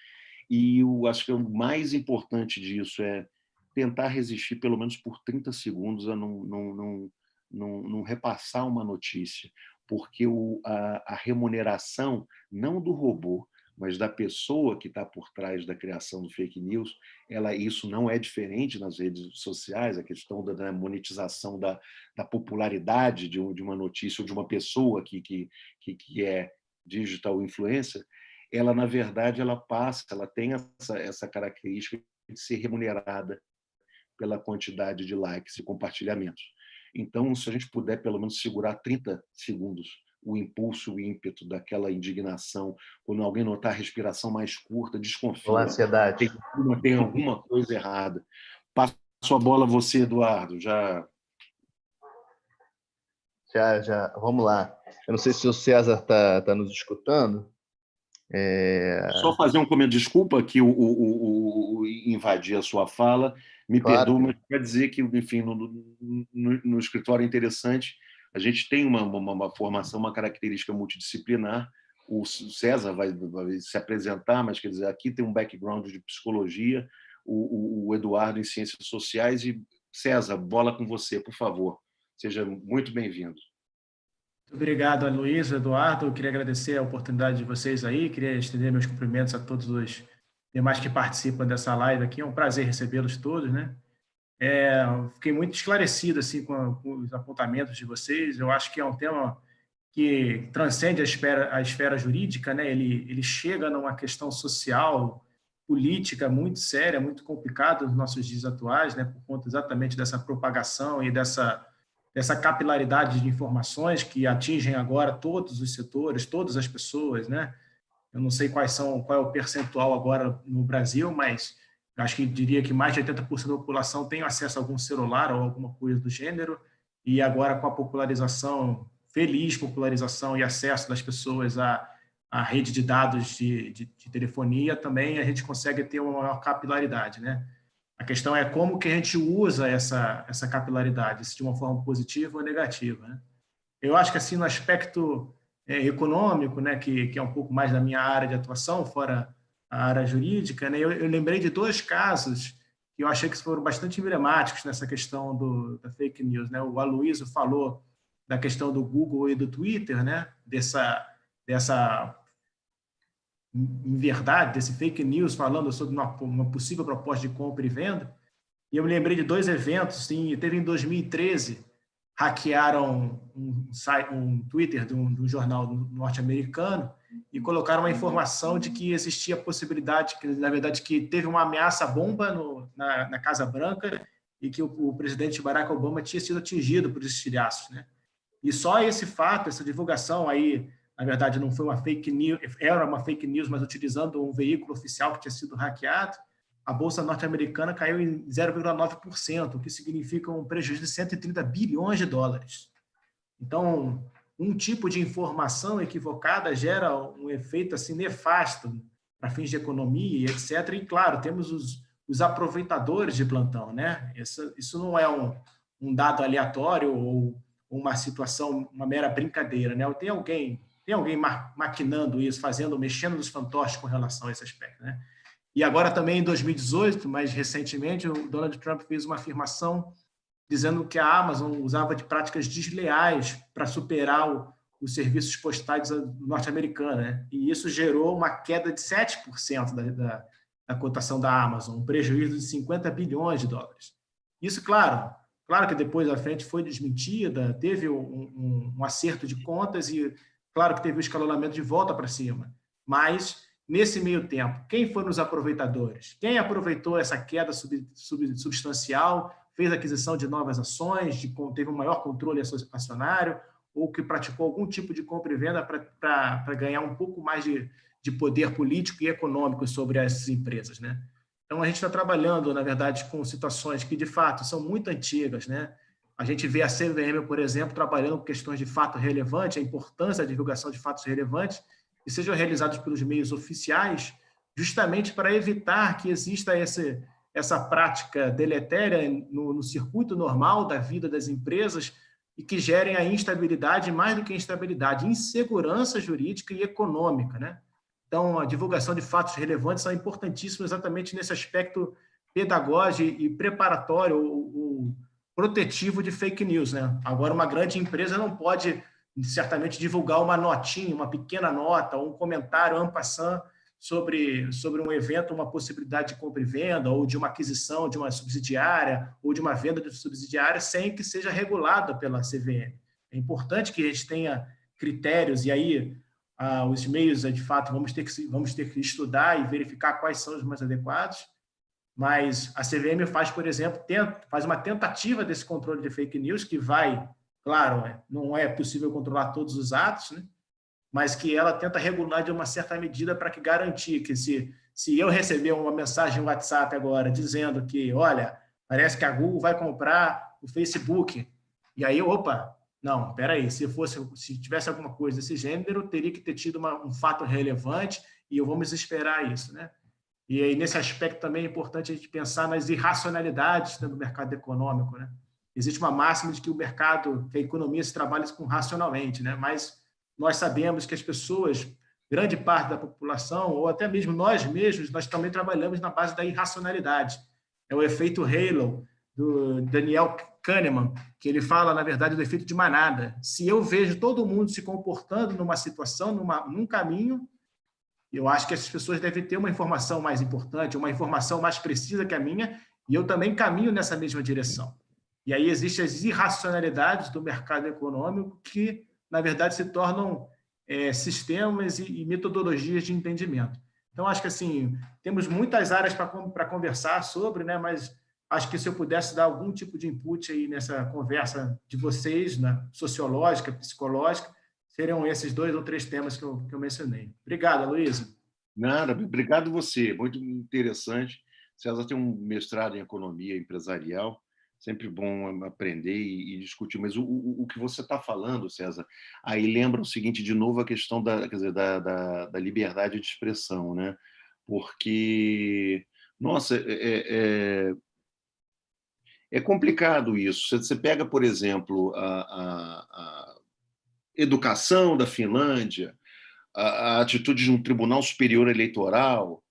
e eu acho que o mais importante disso é tentar resistir pelo menos por 30 segundos a não repassar uma notícia, porque a remuneração, não do robô, mas da pessoa que está por trás da criação do fake news, isso não é diferente nas redes sociais, a questão da monetização da popularidade de uma notícia ou de uma pessoa que é digital influencer, ela, na verdade, ela tem essa característica de ser remunerada pela quantidade de likes e compartilhamentos. Então, se a gente puder, pelo menos, segurar 30 segundos o impulso, o ímpeto daquela indignação, quando alguém notar a respiração mais curta, desconfia. Ansiedade. Tem alguma coisa errada. Passo a bola a você, Eduardo. Já. Vamos lá. Eu não sei se o César está nos escutando. Só fazer um comentário, desculpa que invadi a sua fala, me Claro, perdoa, mas quer dizer que, enfim, no escritório é interessante, a gente tem uma formação, uma característica multidisciplinar. O César vai se apresentar, mas quer dizer, aqui tem um background de psicologia, o Eduardo em ciências sociais. E César, bola com você, por favor. Seja muito bem-vindo. Obrigado, Luiz, Eduardo. Eu queria agradecer a oportunidade de vocês aí, queria estender meus cumprimentos a todos os demais que participam dessa live aqui. É um prazer recebê-los todos, né? Fiquei muito esclarecido assim, com os apontamentos de vocês. Eu acho que é um tema que transcende a esfera jurídica, né? Ele chega numa questão social, política muito séria, muito complicada nos nossos dias atuais, né? Por conta exatamente dessa propagação e dessa capilaridade de informações que atingem agora todos os setores, todas as pessoas, né? Eu não sei qual é o percentual agora no Brasil, mas acho que diria que mais de 80% da população tem acesso a algum celular ou alguma coisa do gênero, e agora com a popularização, feliz popularização e acesso das pessoas à rede de dados de telefonia, também a gente consegue ter uma maior capilaridade, né? A questão é como que a gente usa essa capilaridade, se de uma forma positiva ou negativa, né? Eu acho que assim no aspecto econômico, né, que é um pouco mais da minha área de atuação, fora a área jurídica, né, eu lembrei de dois casos que eu achei que foram bastante emblemáticos nessa questão da fake news, né? O Aloysio falou da questão do Google e do Twitter, né, dessa em verdade, desse fake news falando sobre uma possível proposta de compra e venda. E eu me lembrei de dois eventos. Sim, teve em 2013, hackearam um Twitter de um jornal norte-americano e colocaram uma informação de que existia a possibilidade, que, na verdade, que teve uma ameaça bomba na Casa Branca e que o presidente Barack Obama tinha sido atingido por estilhaços, né? E só esse fato, essa divulgação aí, na verdade, não foi uma fake news, era uma fake news, mas utilizando um veículo oficial que tinha sido hackeado, a Bolsa norte-americana caiu em 0,9%, o que significa um prejuízo de 130 bilhões de dólares. Então, um tipo de informação equivocada gera um efeito assim, nefasto para fins de economia e etc. E, claro, temos os aproveitadores de plantão, né? Isso não é um dado aleatório ou uma situação, uma mera brincadeira, né? Tem alguém maquinando isso, mexendo nos fantoches com relação a esse aspecto, né? E agora também em 2018, mais recentemente, o Donald Trump fez uma afirmação dizendo que a Amazon usava de práticas desleais para superar os serviços postais norte-americanos, né? E isso gerou uma queda de 7% da cotação da Amazon, um prejuízo de 50 bilhões de dólares. Isso, claro que depois a frente foi desmentida, teve um acerto de contas e, claro que teve o escalonamento de volta para cima, mas nesse meio tempo, quem foram os aproveitadores? Quem aproveitou essa queda substancial, fez aquisição de novas ações, teve um maior controle acionário, ou que praticou algum tipo de compra e venda para ganhar um pouco mais de poder político e econômico sobre essas empresas, né? Então, a gente está trabalhando, na verdade, com situações que, de fato, são muito antigas, né? A gente vê a CVM, por exemplo, trabalhando com questões de fato relevante, a importância da divulgação de fatos relevantes, que sejam realizados pelos meios oficiais, justamente para evitar que exista essa prática deletéria no circuito normal da vida das empresas e que gerem a instabilidade, mais do que instabilidade, insegurança jurídica e econômica, né? Então, a divulgação de fatos relevantes é importantíssima exatamente nesse aspecto pedagógico e preparatório ou protetivo de fake news, né? Agora, uma grande empresa não pode certamente divulgar uma notinha, uma pequena nota, ou um comentário en passant sobre um evento, uma possibilidade de compra e venda, ou de uma aquisição de uma subsidiária, ou de uma venda de subsidiária, sem que seja regulada pela CVM. É importante que a gente tenha critérios, e aí os meios, de fato, vamos ter que estudar e verificar quais são os mais adequados, mas a CVM faz, por exemplo, faz uma tentativa desse controle de fake news, que vai, claro, não é possível controlar todos os atos, né? Mas que ela tenta regular de uma certa medida para que garantir que se eu receber uma mensagem no WhatsApp agora dizendo que, olha, parece que a Google vai comprar o Facebook, e aí, opa, não, espera aí, se tivesse alguma coisa desse gênero, teria que ter tido um fato relevante e vamos esperar isso, né? E aí, nesse aspecto, também é importante a gente pensar nas irracionalidades do mercado econômico, né? Existe uma máxima de que o mercado, que a economia se trabalha com racionalmente, né? Mas nós sabemos que as pessoas, grande parte da população, ou até mesmo nós mesmos, nós também trabalhamos na base da irracionalidade. É o efeito Halo, do Daniel Kahneman, que ele fala, na verdade, do efeito de manada. Se eu vejo todo mundo se comportando numa situação, num caminho, eu acho que essas pessoas devem ter uma informação mais importante, uma informação mais precisa que a minha, e eu também caminho nessa mesma direção. E aí existem as irracionalidades do mercado econômico que, na verdade, se tornam sistemas e metodologias de entendimento. Então, acho que assim, temos muitas áreas para conversar sobre, né? Mas acho que se eu pudesse dar algum tipo de input aí nessa conversa de vocês, né? Sociológica, psicológica, seriam esses 2 ou 3 temas que eu mencionei. Obrigado, Luísa. Nada, obrigado você, muito interessante. César tem um mestrado em economia empresarial, sempre bom aprender e discutir, mas o que você está falando, César, aí lembra o seguinte, de novo, a questão da, quer dizer, da liberdade de expressão, né? Porque, nossa, é complicado isso. Você pega, por exemplo, a educação da Finlândia, a atitude de um Tribunal Superior Eleitoral,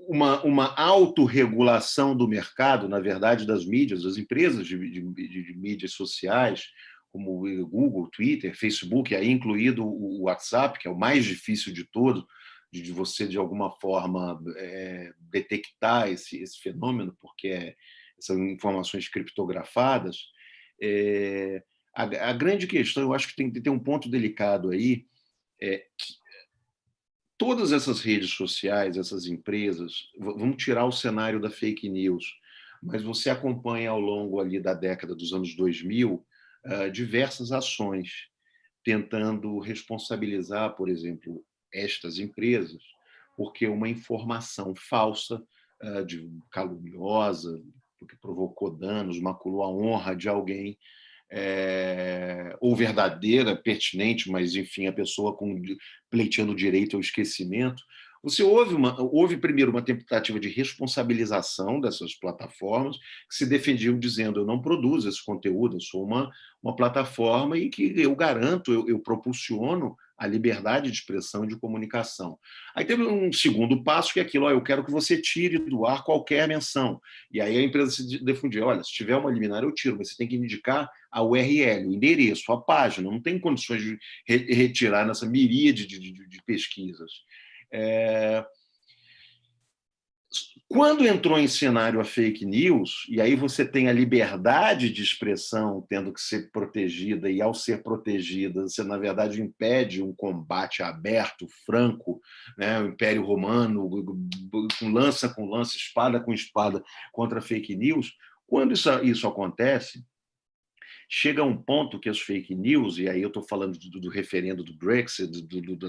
uma autorregulação do mercado, na verdade, das mídias, das empresas de mídias sociais, como o Google, Twitter, Facebook, aí incluído o WhatsApp, que é o mais difícil de todo, de você, de alguma forma, detectar esse fenômeno, porque são informações criptografadas. A grande questão, eu acho que tem que ter um ponto delicado aí, que todas essas redes sociais, essas empresas, vamos tirar o cenário da fake news, mas você acompanha ao longo ali da década dos anos 2000 diversas ações tentando responsabilizar, por exemplo, estas empresas, porque uma informação falsa, caluniosa, porque provocou danos, maculou a honra de alguém, ou verdadeira, pertinente, mas, enfim, a pessoa pleiteando direito ao esquecimento. Você houve primeiro uma tentativa de responsabilização dessas plataformas que se defendiam dizendo: eu não produzo esse conteúdo, eu sou uma plataforma e que eu garanto, eu propulsiono a liberdade de expressão e de comunicação. Aí teve um segundo passo, que é aquilo: eu quero que você tire do ar qualquer menção. E aí a empresa se defendia: olha, se tiver uma liminar, eu tiro, mas você tem que me indicar a URL, o endereço, a página, não tem condições de retirar nessa miríade de pesquisas. Quando entrou em cenário a fake news, e aí você tem a liberdade de expressão tendo que ser protegida, e ao ser protegida, você, na verdade, impede um combate aberto, franco, né? O Império Romano, com lança, espada com espada, contra a fake news. Quando isso acontece, chega um ponto que as fake news, e aí eu estou falando do referendo do Brexit,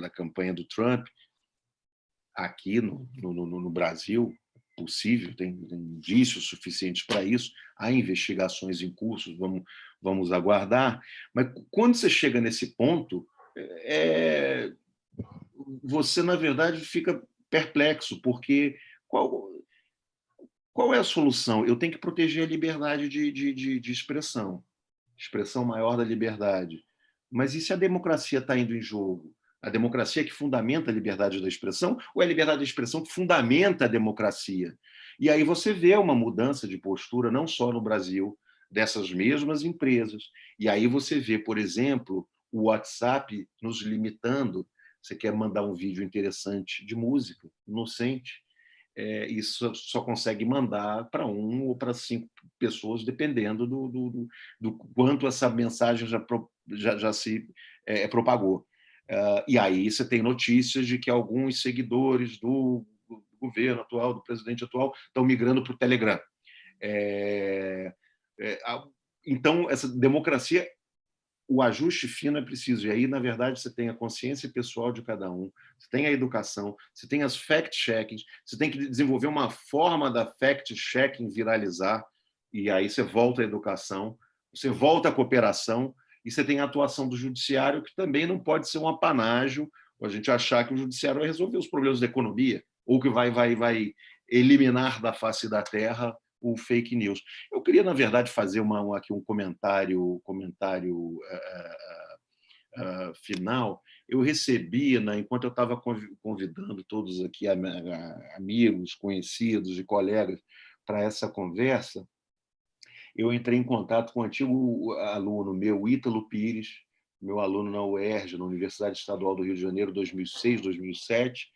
da campanha do Trump, aqui no Brasil, possível, tem indícios suficientes para isso, há investigações em curso, vamos aguardar, mas quando você chega nesse ponto, você, na verdade, fica perplexo, porque qual é a solução? Eu tenho que proteger a liberdade de expressão maior da liberdade. Mas e se a democracia está indo em jogo? A democracia que fundamenta a liberdade da expressão ou é a liberdade da expressão que fundamenta a democracia? E aí você vê uma mudança de postura, não só no Brasil, dessas mesmas empresas. E aí você vê, por exemplo, o WhatsApp nos limitando. Você quer mandar um vídeo interessante de música, inocente, isso só consegue mandar para 1 ou para 5 pessoas, dependendo do quanto essa mensagem já se propagou. E aí você tem notícias de que alguns seguidores do governo atual, do presidente atual, estão migrando para o Telegram. Então, essa democracia, o ajuste fino é preciso. E aí, na verdade, você tem a consciência pessoal de cada um, você tem a educação, você tem as fact-checkings, você tem que desenvolver uma forma da fact-checking viralizar, e aí você volta à educação, você volta à cooperação, e você tem a atuação do judiciário, que também não pode ser um apanágio a gente achar que o judiciário vai resolver os problemas da economia ou que vai eliminar da face da terra o fake news. Eu queria, na verdade, fazer aqui um comentário final. Eu recebi, enquanto eu estava convidando todos aqui, amigos, conhecidos e colegas, para essa conversa, eu entrei em contato com um antigo aluno meu, Ítalo Pires, meu aluno na UERJ, na Universidade Estadual do Rio de Janeiro, 2006, 2007,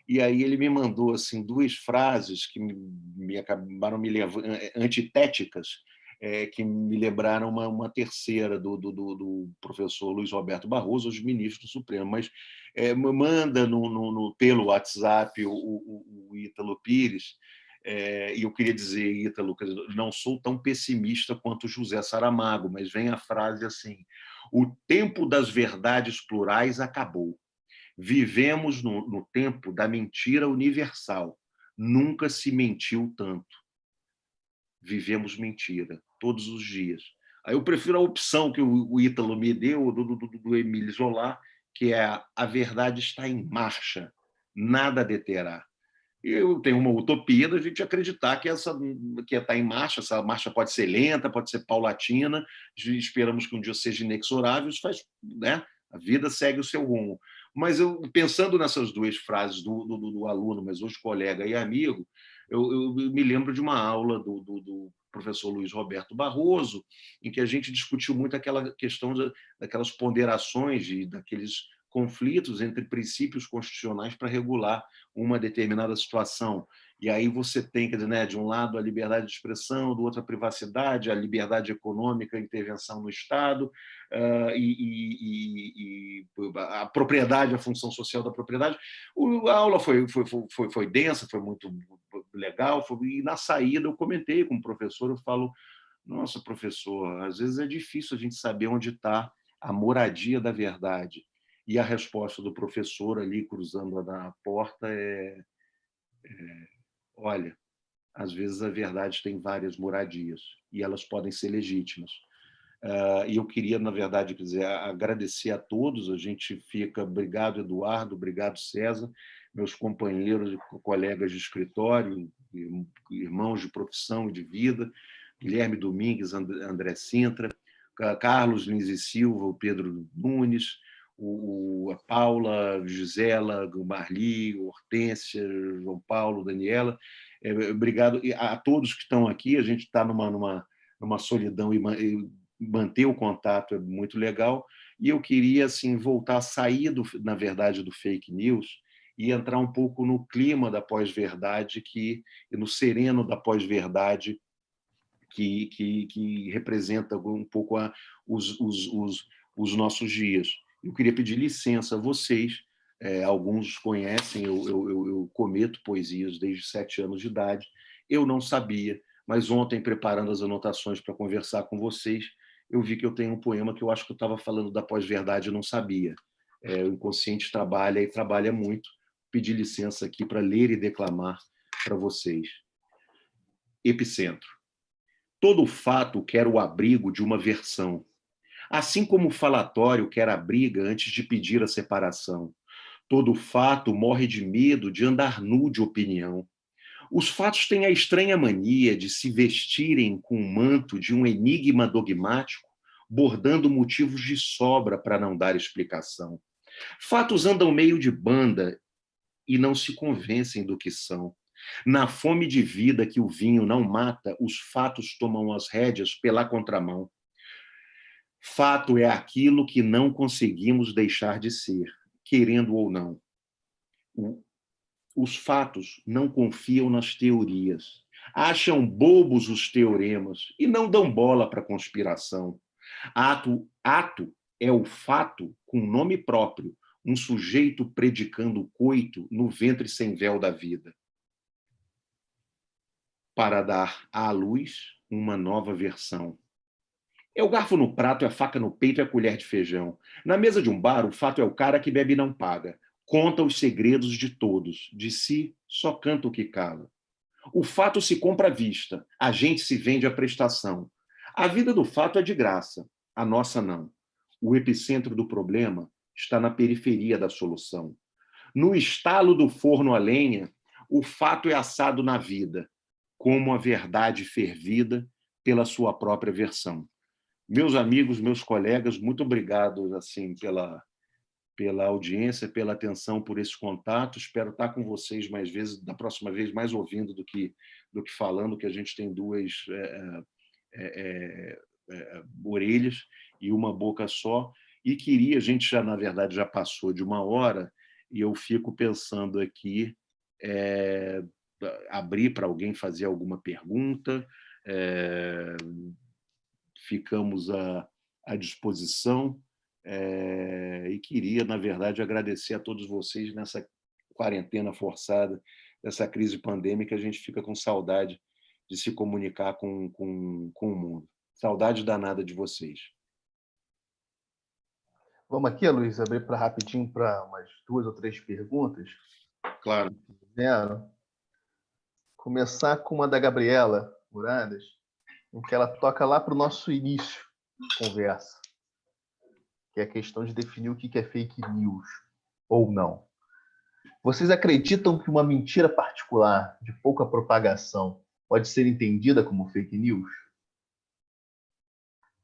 e aí ele me mandou assim 2 frases que me acabaram me levando, antitéticas, que me lembraram uma terceira do professor Luiz Roberto Barroso, hoje ministro do Supremo, mas manda pelo WhatsApp o Ítalo Pires, e eu queria dizer, Ítalo, não sou tão pessimista quanto José Saramago, mas vem a frase assim: o tempo das verdades plurais acabou. Vivemos no tempo da mentira universal. Nunca se mentiu tanto. Vivemos mentira todos os dias. Aí eu prefiro a opção que o Ítalo me deu, do Émile Zola, que é a verdade está em marcha, nada deterá. Eu tenho uma utopia da gente acreditar que está em marcha, essa marcha pode ser lenta, pode ser paulatina, esperamos que um dia seja inexorável, isso faz, né? A vida segue o seu rumo. Mas eu, pensando nessas 2 frases do aluno, mas hoje colega e amigo, eu me lembro de uma aula do professor Luiz Roberto Barroso, em que a gente discutiu muito aquela questão daquelas ponderações e daqueles conflitos entre princípios constitucionais para regular uma determinada situação. E aí você tem, quer dizer, né, de um lado a liberdade de expressão, do outro a privacidade, a liberdade econômica, a intervenção no Estado, e a propriedade, a função social da propriedade. A aula foi densa, foi muito legal, e na saída eu comentei com o professor, eu falo, nossa, professor, às vezes é difícil a gente saber onde está a moradia da verdade. E a resposta do professor ali, cruzando a porta, olha, às vezes a verdade tem várias moradias e elas podem ser legítimas. E eu queria, na verdade, dizer, agradecer a todos. A gente fica... Obrigado, Eduardo, obrigado, César, meus companheiros e colegas de escritório, irmãos de profissão e de vida, Guilherme Domingues, André Sintra, Carlos Lins e Silva, o Pedro Nunes, a Paula, Gisela, Marli, Hortência, João Paulo, Daniela. Obrigado a todos que estão aqui. A gente está numa solidão e manter o contato é muito legal. E eu queria assim voltar a sair, na verdade, do fake news e entrar um pouco no clima da pós-verdade, e no sereno da pós-verdade, que representa um pouco os nossos dias. Eu queria pedir licença a vocês, alguns conhecem, eu cometo poesias desde 7 anos de idade, eu não sabia, mas ontem, preparando as anotações para conversar com vocês, eu vi que eu tenho um poema que eu acho que eu estava falando da pós-verdade e não sabia. O inconsciente trabalha e trabalha muito. Pedi licença aqui para ler e declamar para vocês. Epicentro. Todo fato quer o abrigo de uma versão, assim como o falatório quer a briga antes de pedir a separação. Todo fato morre de medo de andar nu de opinião. Os fatos têm a estranha mania de se vestirem com o manto de um enigma dogmático, bordando motivos de sobra para não dar explicação. Fatos andam meio de banda e não se convencem do que são. Na fome de vida que o vinho não mata, os fatos tomam as rédeas pela contramão. Fato é aquilo que não conseguimos deixar de ser, querendo ou não. Os fatos não confiam nas teorias, acham bobos os teoremas e não dão bola para a conspiração. Ato é o fato com nome próprio, um sujeito predicando coito no ventre sem véu da vida, para dar à luz uma nova versão. É o garfo no prato, é a faca no peito, é a colher de feijão. Na mesa de um bar, o fato é o cara que bebe e não paga. Conta os segredos de todos. De si, só canta o que cala. O fato se compra à vista. A gente se vende à prestação. A vida do fato é de graça. A nossa não. O epicentro do problema está na periferia da solução. No estalo do forno a lenha, o fato é assado na vida, como a verdade fervida pela sua própria versão. Meus amigos, meus colegas, muito obrigado assim pela audiência, pela atenção, por esse contato. Espero estar com vocês mais vezes, da próxima vez, mais ouvindo do que falando, que a gente tem duas orelhas e uma boca só. E queria, a gente já, na verdade, já passou de 1 hora, e eu fico pensando aqui, abrir para alguém fazer alguma pergunta, ficamos à disposição. E queria, na verdade, agradecer a todos vocês nessa quarentena forçada, dessa crise pandêmica. A gente fica com saudade de se comunicar com o mundo. Saudade danada de vocês. Vamos aqui, Luiz, abrir rapidinho para umas 2 ou 3 perguntas. Claro. Começar com uma da Gabriela Muradas, em que ela toca lá para o nosso início de conversa, que é a questão de definir o que é fake news ou não. Vocês acreditam que uma mentira particular de pouca propagação pode ser entendida como fake news?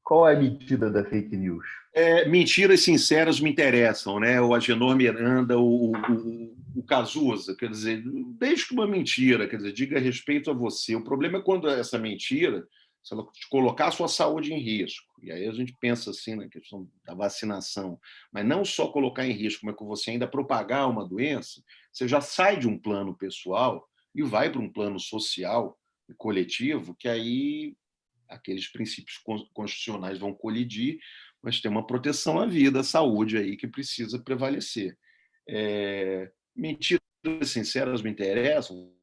Qual é a medida da fake news? Mentiras sinceras me interessam, né? O Agenor Miranda, o Cazuza, quer dizer, deixe que uma mentira, quer dizer, diga respeito a você. O problema é quando essa mentira, se ela te colocar a sua saúde em risco. E aí a gente pensa assim na questão da vacinação, mas não só colocar em risco, mas que você ainda propagar uma doença, você já sai de um plano pessoal e vai para um plano social e coletivo, que aí aqueles princípios constitucionais vão colidir, mas tem uma proteção à vida, à saúde aí que precisa prevalecer. Mentiras sinceras me interessam,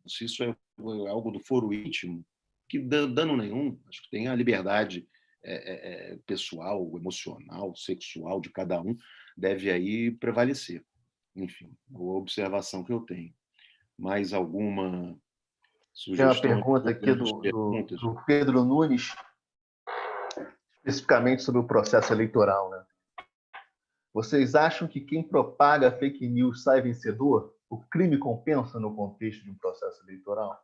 se isso é algo do foro íntimo, que dano nenhum, acho que tem a liberdade pessoal, emocional, sexual de cada um, deve aí prevalecer. Enfim, a observação que eu tenho. Mais alguma Tem uma sugestão? pergunta aqui do Pedro Nunes, especificamente sobre o processo eleitoral, né? Vocês acham que quem propaga fake news sai vencedor? O crime compensa no contexto de um processo eleitoral?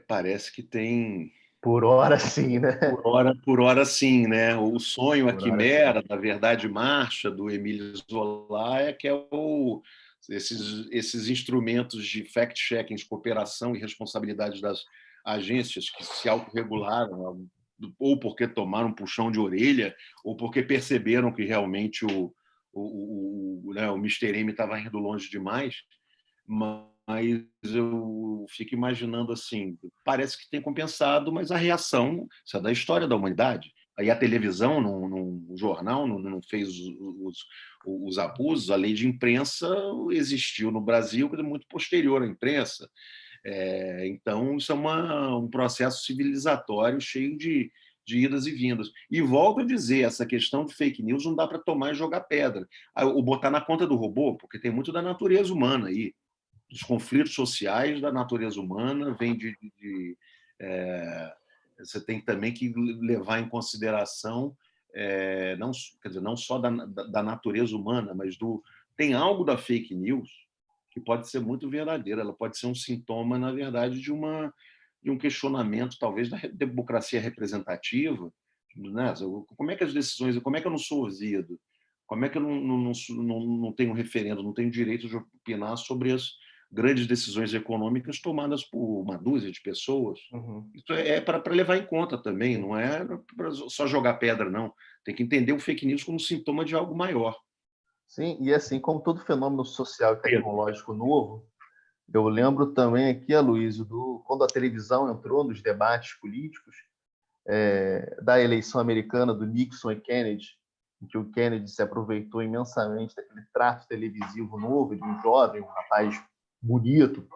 Parece que tem... Por hora, sim, né? Por hora, sim, né? O sonho, a quimera, da verdade marcha, do Emílio Zola, esses instrumentos de fact-checking, de cooperação e responsabilidade das agências que se autorregularam, ou porque tomaram um puxão de orelha, ou porque perceberam que realmente o Mr. M estava indo longe demais. Mas eu fico imaginando assim, parece que tem compensado, mas a reação, isso é da história da humanidade. Aí a televisão, no jornal, não fez os abusos, a lei de imprensa existiu no Brasil, muito posterior à imprensa. Então, isso é um processo civilizatório cheio de idas e vindas. E volto a dizer, essa questão de fake news não dá para tomar e jogar pedra, ou botar na conta do robô, porque tem muito da natureza humana aí. Dos conflitos sociais da natureza humana, vem você tem também que levar em consideração, não, quer dizer, não só da natureza humana, mas tem algo da fake news que pode ser muito verdadeira, ela pode ser um sintoma, na verdade, de um questionamento, talvez, da democracia representativa, né? Como é que as decisões, como é que eu não sou ouvido? Como é que eu não tenho referendo, não tenho direito de opinar sobre as grandes decisões econômicas tomadas por uma dúzia de pessoas? Uhum. Isso é para levar em conta também, não é para só jogar pedra, não. Tem que entender o fake news como sintoma de algo maior. Sim, e assim, como todo fenômeno social e tecnológico novo, eu lembro também aqui, Aloysio, quando a televisão entrou nos debates políticos, da eleição americana do Nixon e Kennedy, em que o Kennedy se aproveitou imensamente daquele trato televisivo novo de um jovem, um rapaz bonito,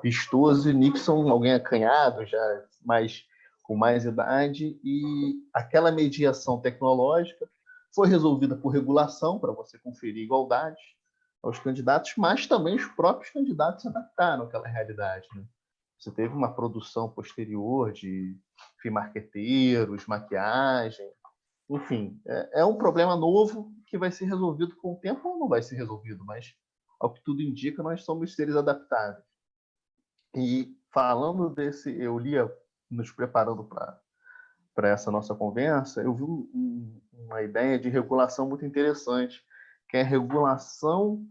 vistoso, e Nixon, alguém acanhado, já com mais idade, e aquela mediação tecnológica foi resolvida por regulação, para você conferir igualdade aos candidatos, mas também os próprios candidatos se adaptaram àquela realidade, né? Você teve uma produção posterior de marqueteiros, maquiagem, enfim, é um problema novo que vai ser resolvido com o tempo ou não vai ser resolvido, mas, ao que tudo indica, nós somos seres adaptáveis. E falando desse, eu lia, nos preparando para essa nossa conversa, eu vi uma ideia de regulação muito interessante, que é a regulação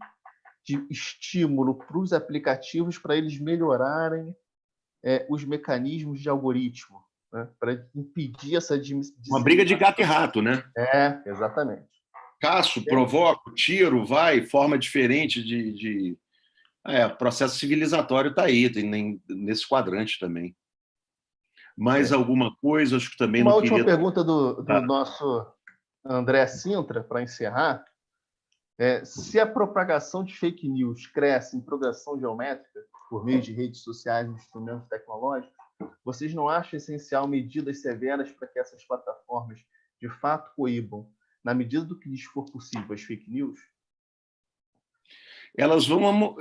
de estímulo para os aplicativos para eles melhorarem os mecanismos de algoritmo, né? Para impedir essa Uma briga de gato e rato, né? Exatamente. Caço, provoco, tiro, vai, forma diferente de... processo civilizatório está aí, tem nesse quadrante também. Mais alguma coisa, acho que também Uma não última queria... pergunta do nosso André Sintra, para encerrar. Se a propagação de fake news cresce em progressão geométrica por meio de redes sociais e instrumentos tecnológicos, vocês não acham essencial medidas severas para que essas plataformas de fato coíbam, na medida do que lhes for possível, as fake news? Elas vão...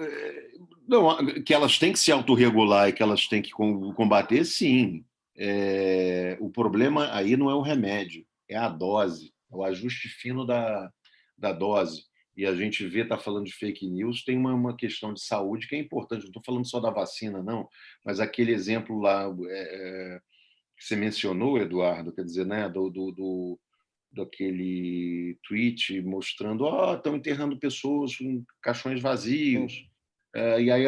Não, que elas têm que se autorregular e que elas têm que combater, sim. O problema aí não é o remédio, é a dose, é o ajuste fino da dose. E a gente vê, está falando de fake news, tem uma questão de saúde que é importante. Não estou falando só da vacina, não, mas aquele exemplo lá que você mencionou, Eduardo, quer dizer, né, daquele tweet mostrando estão enterrando pessoas com caixões vazios. E aí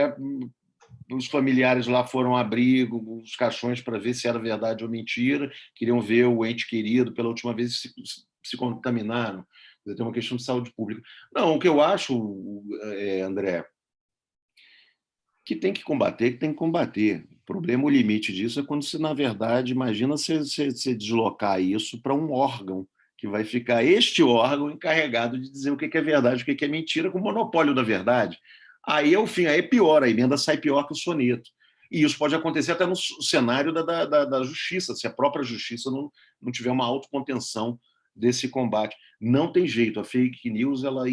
os familiares lá foram abrir os caixões para ver se era verdade ou mentira, queriam ver o ente querido pela última vez e se contaminaram. Tem uma questão de saúde pública. Não, o que eu acho, André, que tem que combater. O problema, o limite disso é quando você, na verdade, imagina você deslocar isso para um órgão que vai ficar este órgão encarregado de dizer o que é verdade, o que é mentira, com o monopólio da verdade. Aí é o fim, aí é pior, a emenda sai pior que o soneto. E isso pode acontecer até no cenário da justiça, se a própria justiça não tiver uma autocontenção desse combate. Não tem jeito, a fake news, ela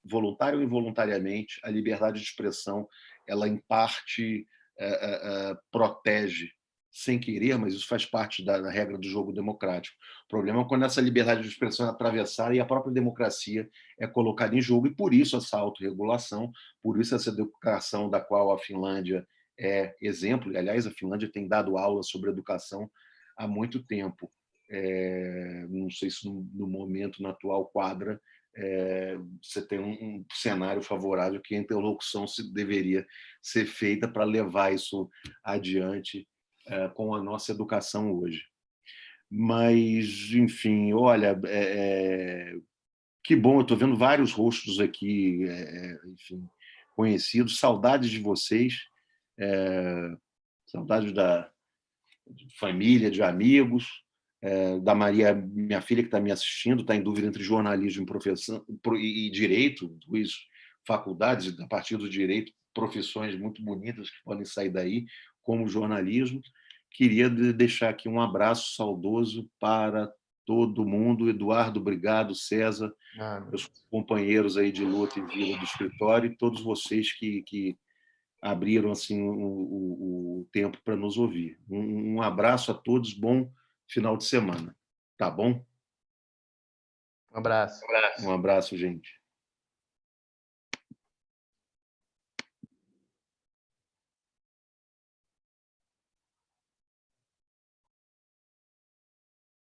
voluntária ou involuntariamente, a liberdade de expressão, ela em parte protege, sem querer, mas isso faz parte da regra do jogo democrático. O problema é quando essa liberdade de expressão é atravessada e a própria democracia é colocada em jogo, e por isso essa autorregulação, por isso essa educação da qual a Finlândia é exemplo. Aliás, a Finlândia tem dado aula sobre educação há muito tempo. Não sei se no momento, no atual quadra, você tem um cenário favorável que a interlocução deveria ser feita para levar isso adiante com a nossa educação hoje. Mas, enfim, olha, que bom, eu estou vendo vários rostos aqui, enfim, conhecidos, saudades de vocês, saudades da família, de amigos, da Maria, minha filha, que está me assistindo, está em dúvida entre jornalismo e direito, duas faculdades, a partir do direito, profissões muito bonitas que podem sair daí, como jornalismo. Queria deixar aqui um abraço saudoso para todo mundo. Eduardo, obrigado. César, meus companheiros aí de luta e vida do escritório, e todos vocês que abriram assim o tempo para nos ouvir. Um abraço a todos, bom final de semana. Tá bom? Um abraço. Um abraço, gente.